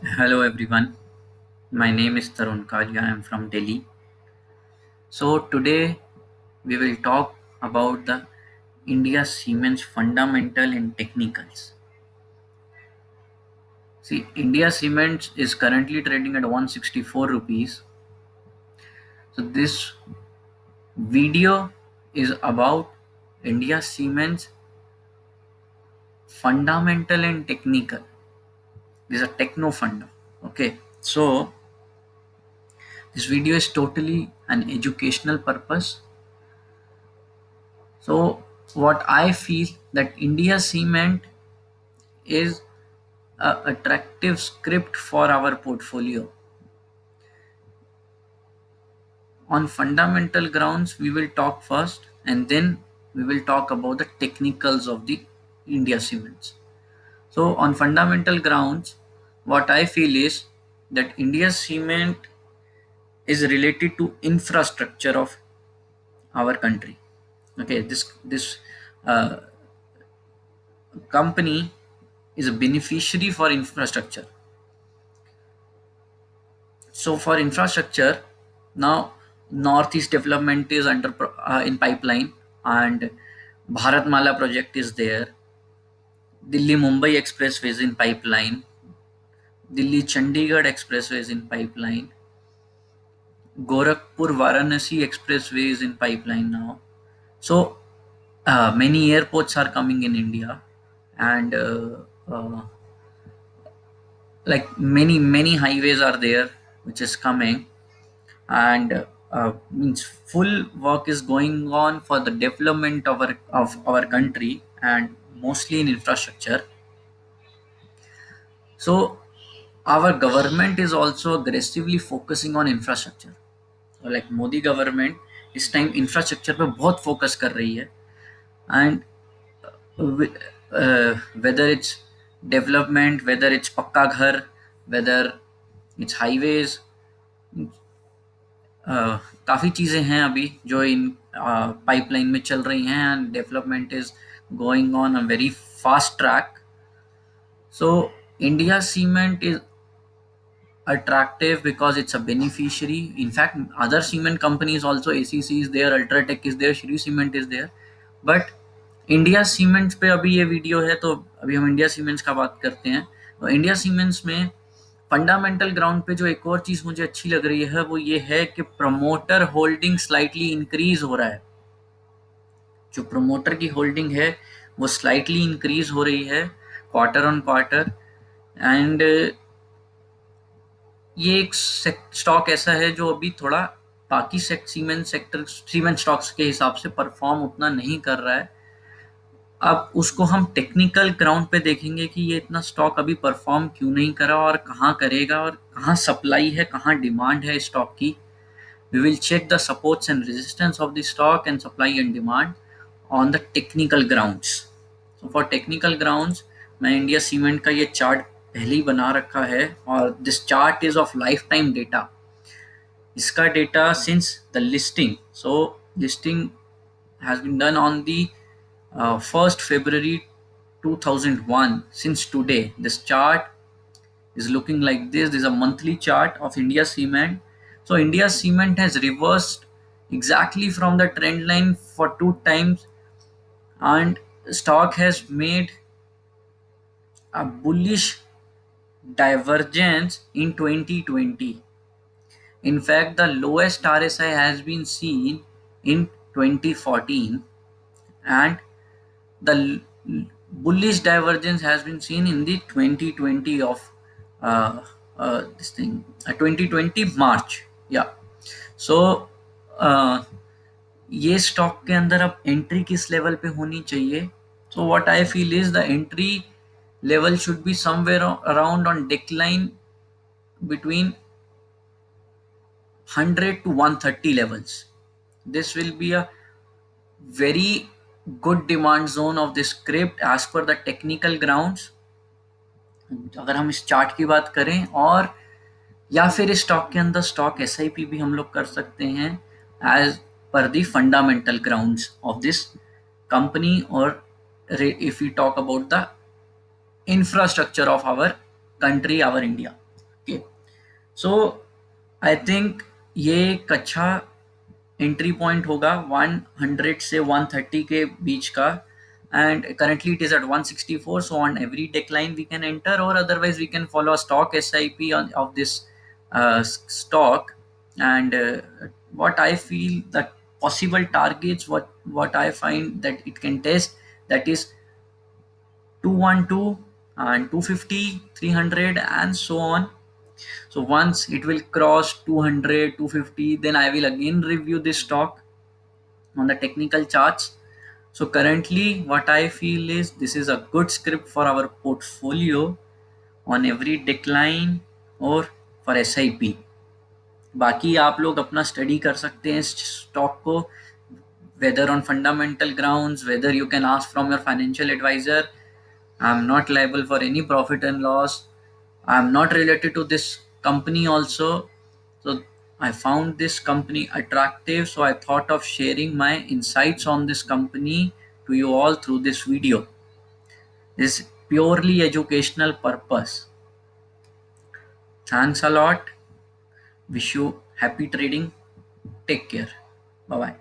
Hello everyone, my name is Tarun Kalia. I am from Delhi. So today we will talk about the India Siemens fundamental and technicals. See, India Siemens is currently trading at 164 rupees. So this video is about India Siemens fundamental and technical. This is a techno funda. Okay, so this video is totally an educational purpose. So what I feel that India Cement is a attractive script for our portfolio. On fundamental grounds, we will talk first and then we will talk about the technicals of the India Cements. So on fundamental grounds, what I feel is that India Cement is related to infrastructure of our country. Okay, this uh, company is a beneficiary for infrastructure. So for infrastructure, now Northeast development is in pipeline, and Bharatmala project is there. Delhi Mumbai expressway is in pipeline. Delhi Chandigarh expressway is in pipeline. Gorakhpur Varanasi expressway is in pipeline now. So many airports are coming in India, and uh, like many highways are there which is coming, and means full work is going on for the development of our country and mostly in infrastructure. So our government is also aggressively focusing on infrastructure. Like Modi government इस time infrastructure पे बहुत focus कर रही है, and whether it's development, whether it's पक्का घर, whether it's highways, काफ़ी चीज़ें हैं अभी जो इन पाइपलाइन में चल रही हैं, and development is going on a very fast track. So India cement is attractive because it's a beneficiary. In fact, other cement companies also, ACC is there, Ultratech is there, Shri Cement is there, but India cements पे अभी ये video है, तो अभी हम India cements का बात करते हैं. तो इंडिया सीमेंट्स में फंडामेंटल ग्राउंड पे जो एक और चीज़ मुझे अच्छी लग रही है वो ये है कि प्रमोटर होल्डिंग स्लाइटली इंक्रीज हो रहा है. जो प्रमोटर की होल्डिंग है वो स्लाइटली इंक्रीज हो रही है क्वार्टर ऑन क्वार्टर, एंड ये एक स्टॉक ऐसा है जो अभी थोड़ा बाकी सीमेंट स्टॉक्स के हिसाब से परफॉर्म उतना नहीं कर रहा है. अब उसको हम टेक्निकल ग्राउंड पे देखेंगे कि ये इतना स्टॉक अभी परफॉर्म क्यों नहीं करा और कहाँ करेगा और कहाँ सप्लाई है, कहाँ डिमांड है स्टॉक की. We will check the supports and resistance of the stock and supply and demand on the technical grounds. So for technical grounds मैं इंडिया सीमेंट का ये चार्ट पहले ही बना रखा है, और this chart is of lifetime data. इसका data since the listing, so listing has been done on the 1st February 2001. Since today, this chart is looking like this. This is a monthly chart of India Cement. So India Cement has reversed exactly from the trend line for two times, and stock has made a bullish divergence in 2020. In fact, the lowest RSI has been seen in 2014, and the bullish divergence has been seen in the 2020 of uh, this thing 2020 March. Yeah. So ये stock के अंदर अब entry किस level पे होनी चाहिए? So what I feel is the entry level should be somewhere around on decline between 100 to 130 levels. This will be a very good demand zone of this script as per the technical grounds. अगर हम इस chart की बात करें, और या फिर इस स्टॉक के अंदर स्टॉक SIP भी हम लोग कर सकते हैं एज पर the fundamental grounds of this company, और if you talk about the infrastructure of our country, our India. Okay, so I think ये एक अच्छा एंट्री पॉइंट होगा 100 से 130 के बीच का, and currently it is at 164, so on every decline we can enter, or otherwise we can follow a stock SIP of this stock. And what I feel that possible targets, what I find that it can test, that is 212 and 250, 300 and so on. So once it will cross 200, 250, then I will again review this stock on the technical charts. So currently what I feel is this is a good script for our portfolio on every decline or for SIP. बाकी आप लोग अपना study कर सकते हैं इस stock को, whether on fundamental grounds, whether you can ask from your financial advisor. I'm not liable for any profit and loss. I'm not related to this company also. So I found this company attractive. So I thought of sharing my insights on this company to you all through this video. This is purely educational purpose. Thanks a lot. Wish you happy trading. Take care. Bye bye.